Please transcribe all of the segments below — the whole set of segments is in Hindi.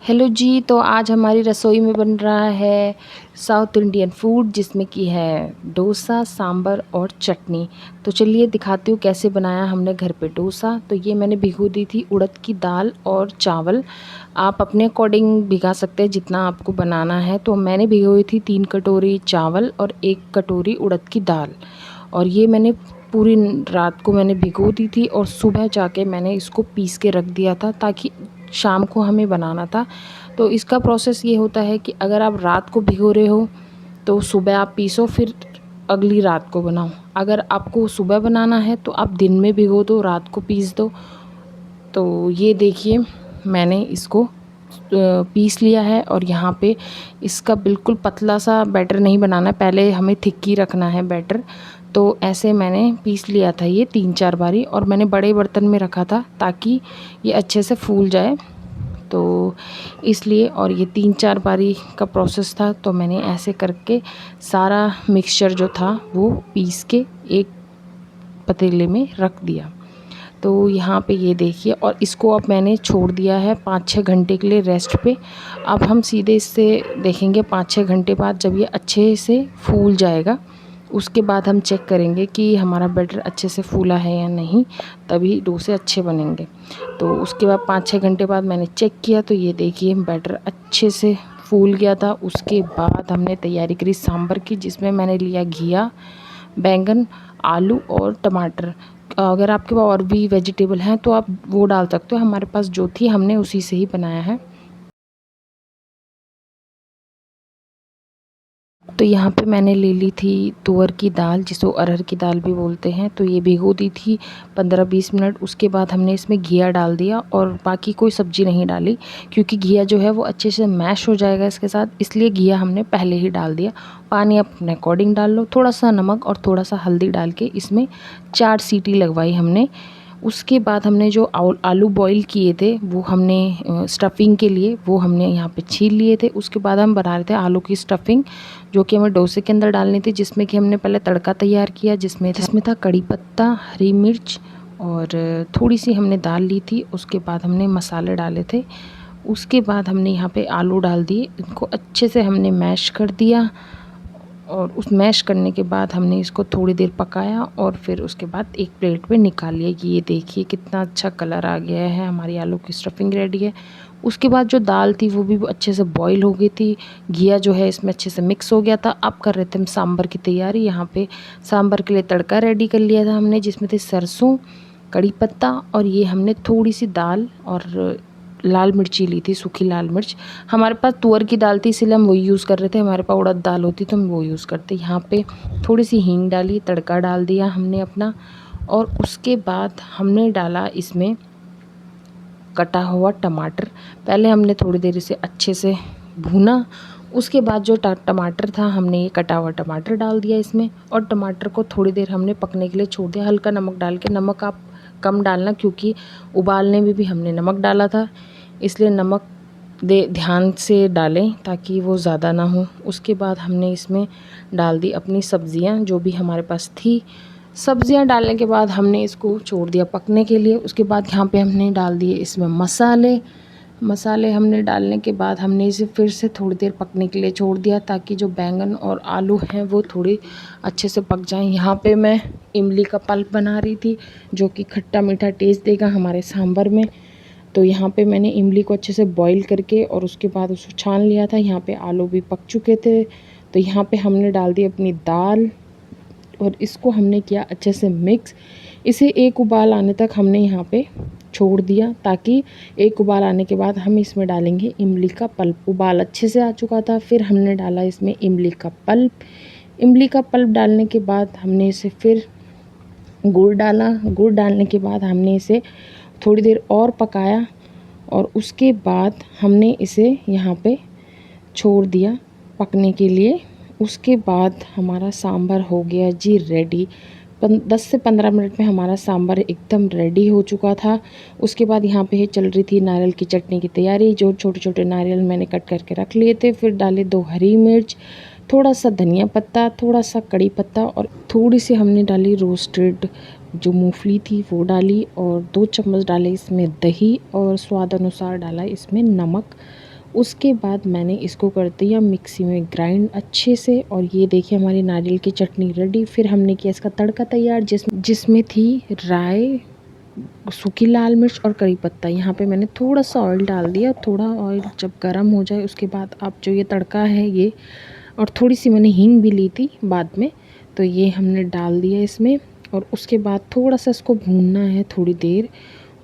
हेलो जी, तो आज हमारी रसोई में बन रहा है साउथ इंडियन फूड जिसमें कि है डोसा, सांभर और चटनी। तो चलिए दिखाती हूँ कैसे बनाया हमने घर पे डोसा। तो ये मैंने भिगो दी थी उड़द की दाल और चावल। आप अपने अकॉर्डिंग भिगा सकते हैं जितना आपको बनाना है। तो मैंने भिगोई थी 3 कटोरी चावल और 1 कटोरी उड़द की दाल। और ये मैंने पूरी रात को मैंने भिगो दी थी और सुबह जाके मैंने इसको पीस के रख दिया था ताकि शाम को हमें बनाना था। तो इसका प्रोसेस ये होता है कि अगर आप रात को भिगो रहे हो तो सुबह आप पीसो, फिर अगली रात को बनाओ। अगर आपको सुबह बनाना है तो आप दिन में भिगो दो, रात को पीस दो। तो ये देखिए मैंने इसको पीस लिया है और यहाँ पे इसका बिल्कुल पतला सा बैटर नहीं बनाना है, पहले हमें थिक ही रखना है बैटर। तो ऐसे मैंने पीस लिया था ये 3-4 बारी, और मैंने बड़े बर्तन में रखा था ताकि ये अच्छे से फूल जाए, तो इसलिए। और ये 3-4 बारी का प्रोसेस था, तो मैंने ऐसे करके सारा मिक्सचर जो था वो पीस के एक पतीले में रख दिया। तो यहाँ पे ये देखिए, और इसको अब मैंने छोड़ दिया है 5-6 घंटे के लिए रेस्ट पे। अब हम सीधे इससे देखेंगे 5-6 घंटे बाद जब ये अच्छे से फूल जाएगा, उसके बाद हम चेक करेंगे कि हमारा बैटर अच्छे से फूला है या नहीं, तभी डोसे अच्छे बनेंगे। तो उसके बाद 5-6 घंटे बाद मैंने चेक किया तो ये देखिए बैटर अच्छे से फूल गया था। उसके बाद हमने तैयारी करी सांभर की, जिसमें मैंने लिया घिया, बैंगन, आलू और टमाटर। अगर आपके पास और भी वेजिटेबल हैं तो आप वो डाल सकते हो, हमारे पास जो थी हमने उसी से ही बनाया है। तो यहाँ पे मैंने ले ली थी तुअर की दाल, जिसको अरहर की दाल भी बोलते हैं। तो ये भिगो दी थी 15-20 मिनट। उसके बाद हमने इसमें घिया डाल दिया और बाकी कोई सब्ज़ी नहीं डाली, क्योंकि घिया जो है वो अच्छे से मैश हो जाएगा इसके साथ, इसलिए घिया हमने पहले ही डाल दिया। पानी अपने अकॉर्डिंग डाल लो, थोड़ा सा नमक और थोड़ा सा हल्दी डाल के इसमें 4 सीटी लगवाई हमने। उसके बाद हमने जो आलू बॉईल किए थे वो हमने स्टफ़िंग के लिए वो हमने यहाँ पे छील लिए थे। उसके बाद हम बना रहे थे आलू की स्टफ़िंग, जो कि हमें डोसे के अंदर डालनी थी, जिसमें कि हमने पहले तड़का तैयार किया, जिसमें था कड़ी पत्ता, हरी मिर्च और थोड़ी सी हमने दाल ली थी। उसके बाद हमने मसाले डाले थे। उसके बाद हमने यहाँ पे आलू डाल दिए, इनको अच्छे से हमने मैश कर दिया। और उस मैश करने के बाद हमने इसको थोड़ी देर पकाया और फिर उसके बाद एक प्लेट में निकाल लिया। ये देखिए कितना अच्छा कलर आ गया है, हमारी आलू की स्टफिंग रेडी है। उसके बाद जो दाल थी वो भी अच्छे से बॉईल हो गई थी, घिया जो है इसमें अच्छे से मिक्स हो गया था। अब कर रहे थे हम सांभर की तैयारी। यहाँ पे सांभर के लिए तड़का रेडी कर लिया था हमने, जिसमें थे सरसों, कड़ी पत्ता, और ये हमने थोड़ी सी दाल और लाल मिर्ची ली थी, सूखी लाल मिर्च। हमारे पास तुअर की दाल थी इसलिए हम वही यूज़ कर रहे थे, हमारे पास उड़द दाल होती तो हम वो यूज़ करते। यहाँ पे थोड़ी सी हींग डाली, तड़का डाल दिया हमने अपना, और उसके बाद हमने डाला इसमें कटा हुआ टमाटर। पहले हमने थोड़ी देर इसे अच्छे से भूना। उसके बाद जो टमाटर था हमने ये कटा हुआ टमाटर डाल दिया इसमें, और टमाटर को थोड़ी देर हमने पकने के लिए छोड़ दिया, हल्का नमक डाल के। नमक आप कम डालना, क्योंकि उबालने में भी हमने नमक डाला था, इसलिए नमक ध्यान से डालें ताकि वो ज़्यादा ना हो। उसके बाद हमने इसमें डाल दी अपनी सब्ज़ियाँ जो भी हमारे पास थी। सब्ज़ियाँ डालने के बाद हमने इसको छोड़ दिया पकने के लिए। उसके बाद यहाँ पे हमने डाल दिए इसमें मसाले हमने डालने के बाद हमने इसे फिर से थोड़ी देर पकने के लिए छोड़ दिया, ताकि जो बैंगन और आलू हैं वो थोड़ी अच्छे से पक जाएं। यहाँ पे मैं इमली का पल्प बना रही थी, जो कि खट्टा मीठा टेस्ट देगा हमारे सांभर में। तो यहाँ पे मैंने इमली को अच्छे से बॉईल करके और उसके बाद उसको छान लिया था। यहाँ पे आलू भी पक चुके थे। तो यहाँ पे हमने डाल दी अपनी दाल और इसको हमने किया अच्छे से मिक्स। इसे एक उबाल आने तक हमने यहाँ पे छोड़ दिया, ताकि एक उबाल आने के बाद हम इसमें डालेंगे इमली का पल्प। उबाल अच्छे से आ चुका था, फिर हमने डाला इसमें इमली का पल्प। इमली का पल्प डालने के बाद हमने इसे फिर गुड़ डाला। गुड़ डालने के बाद हमने इसे थोड़ी देर और पकाया, और उसके बाद हमने इसे यहाँ पे छोड़ दिया पकने के लिए। उसके बाद हमारा सांभर हो गया जी रेडी। 10 से 15 मिनट में हमारा सांभर एकदम रेडी हो चुका था। उसके बाद यहाँ पे चल रही थी नारियल की चटनी की तैयारी। जो छोटे छोटे नारियल मैंने कट करके रख लिए थे, फिर डाले 2 हरी मिर्च, थोड़ा सा धनिया पत्ता, थोड़ा सा कड़ी पत्ता, और थोड़ी सी हमने डाली रोस्टेड जो मूंगफली थी वो डाली, और 2 चम्मच डाले इसमें दही, और स्वाद अनुसार डाला इसमें नमक। उसके बाद मैंने इसको कर दिया मिक्सी में ग्राइंड अच्छे से। और ये देखिए हमारी नारियल की चटनी रेडी। फिर हमने किया इसका तड़का तैयार, जिसमें थी राई, सूखी लाल मिर्च और करी पत्ता। यहाँ पे मैंने थोड़ा सा ऑयल डाल दिया। थोड़ा ऑयल जब गर्म हो जाए उसके बाद आप जो ये तड़का है ये, और थोड़ी सी मैंने हींग भी ली थी बाद में, तो ये हमने डाल दिया इसमें। और उसके बाद थोड़ा सा इसको भूनना है थोड़ी देर।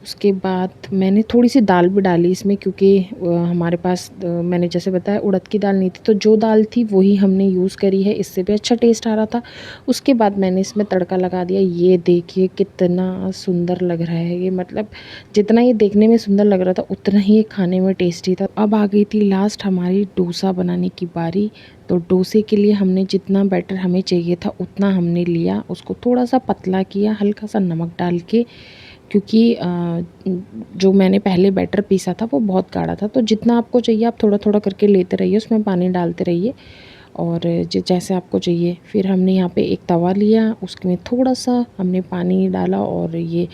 उसके बाद मैंने थोड़ी सी दाल भी डाली इसमें, क्योंकि हमारे पास मैंने जैसे बताया उड़द की दाल नहीं थी, तो जो दाल थी वही हमने यूज़ करी है, इससे भी अच्छा टेस्ट आ रहा था। उसके बाद मैंने इसमें तड़का लगा दिया। ये देखिए कितना सुंदर लग रहा है ये, मतलब जितना ये देखने में सुंदर लग रहा था उतना ही ये खाने में टेस्टी था। अब आ गई थी लास्ट हमारी डोसा बनाने की बारी। तो डोसे के लिए हमने जितना बैटर हमें चाहिए था उतना हमने लिया, उसको थोड़ा सा पतला किया हल्का सा नमक डाल के, क्योंकि जो मैंने पहले बैटर पीसा था वो बहुत गाढ़ा था। तो जितना आपको चाहिए आप थोड़ा थोड़ा करके लेते रहिए, उसमें पानी डालते रहिए और जैसे आपको चाहिए। फिर हमने यहाँ पे एक तवा लिया, उसमें थोड़ा सा हमने पानी डाला और ये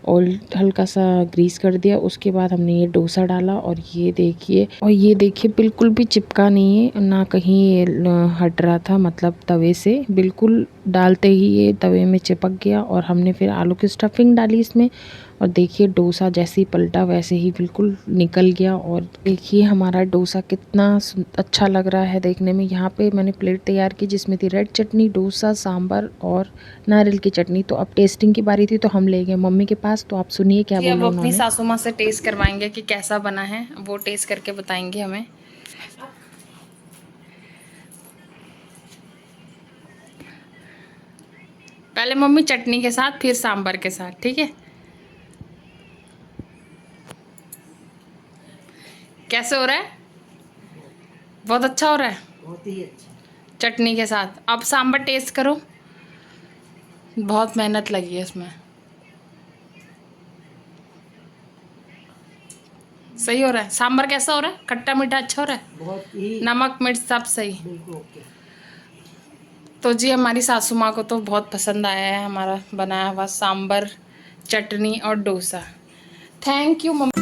ऑयल हल्का सा ग्रीस कर दिया। उसके बाद हमने ये डोसा डाला और ये देखिए बिल्कुल भी चिपका नहीं है, ना कहीं ये हट रहा था, मतलब तवे से बिल्कुल डालते ही ये तवे में चिपक गया। और हमने फिर आलू की स्टफिंग डाली इसमें और देखिए डोसा जैसे ही पलटा वैसे ही बिल्कुल निकल गया। और देखिए हमारा डोसा कितना अच्छा लग रहा है देखने में। यहाँ पे मैंने प्लेट तैयार की जिसमें थी रेड चटनी, डोसा, सांभर और नारियल की चटनी। तो अब टेस्टिंग की बारी थी, तो हम ले गए मम्मी के पास। तो आप सुनिए क्या बोला उन्होंने। अब अपनी सासू माँ से टेस्ट करवाएंगे कि कैसा बना है, वो टेस्ट करके बताएंगे हमें। पहले मम्मी चटनी के साथ फिर सांभर के साथ, ठीक है? कैसे हो रहा है? बहुत अच्छा हो रहा है, बहुत ही अच्छा चटनी के साथ। अब सांभर टेस्ट करो, बहुत मेहनत लगी है इसमें। सही हो रहा है सांभर? कैसा हो रहा है? खट्टा मीठा अच्छा हो रहा है? बहुत ही नमक मिर्च सब सही? बिल्कुल ओके। तो जी हमारी सासू माँ को तो बहुत पसंद आया है हमारा बनाया हुआ सांभर, चटनी और डोसा। Thank you mummy.